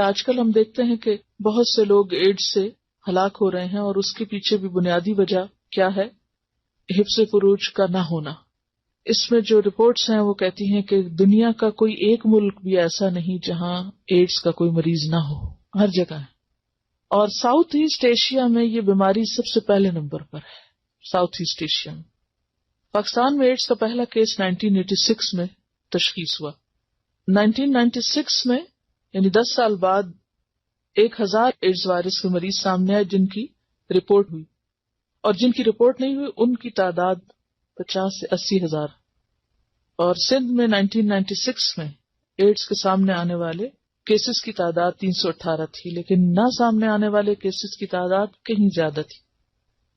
آج کل ہم دیکھتے ہیں کہ بہت سے لوگ ایڈز سے ہلاک ہو رہے ہیں، اور اس کے پیچھے بھی بنیادی وجہ کیا ہے؟ حفظ فروج کا نہ ہونا. اس میں جو رپورٹس ہیں وہ کہتی ہیں کہ دنیا کا کوئی ایک ملک بھی ایسا نہیں جہاں ایڈز کا کوئی مریض نہ ہو، ہر جگہ ہے. اور ساؤتھ ایسٹ ایشیا میں یہ بیماری سب سے پہلے نمبر پر ہے. ساؤتھ ایسٹ ایشیا میں پاکستان میں ایڈز کا پہلا کیس 1986 میں تشخیص ہوا. 1996 میں یعنی 10 سال بعد 1000 ایڈز وائرس کے مریض سامنے آئے جن کی رپورٹ ہوئی، اور جن کی رپورٹ نہیں ہوئی ان کی تعداد 50 سے 80 ہزار. اور سندھ میں 1996 میں ایڈز کے سامنے آنے والے کیسز کی تعداد 318 تھی، لیکن نہ سامنے آنے والے کیسز کی تعداد کہیں زیادہ تھی.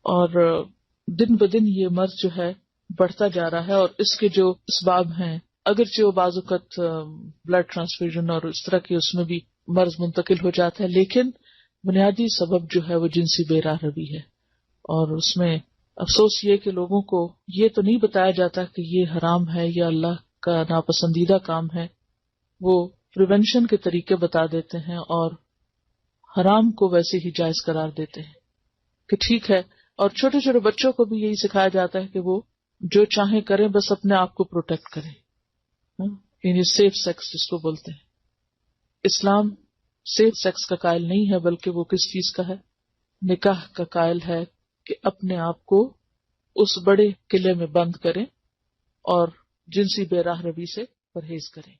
اور دن بدن یہ مرض جو ہے بڑھتا جا رہا ہے، اور اس کے جو اسباب ہیں، اگرچہ وہ بعض اوقات بلڈ ٹرانسفیوژن اور اس طرح کے اس میں بھی مرض منتقل ہو جاتا ہے، لیکن بنیادی سبب جو ہے وہ جنسی بے راہ روی ہے. اور اس میں افسوس یہ کہ لوگوں کو یہ تو نہیں بتایا جاتا کہ یہ حرام ہے یا اللہ کا ناپسندیدہ کام ہے. وہ پریونشن کے طریقے بتا دیتے ہیں اور حرام کو ویسے ہی جائز قرار دیتے ہیں کہ ٹھیک ہے. اور چھوٹے چھوٹے بچوں کو بھی یہی سکھایا جاتا ہے کہ وہ جو چاہیں کریں، بس اپنے آپ کو پروٹیکٹ کریں. یعنی سیف سیکس جس کو بولتے ہیں. اسلام سیف سیکس کا قائل نہیں ہے، بلکہ وہ کس چیز کا ہے؟ نکاح کا قائل ہے کہ اپنے آپ کو اس بڑے قلعے میں بند کریں اور جنسی بے راہ روی سے پرہیز کریں.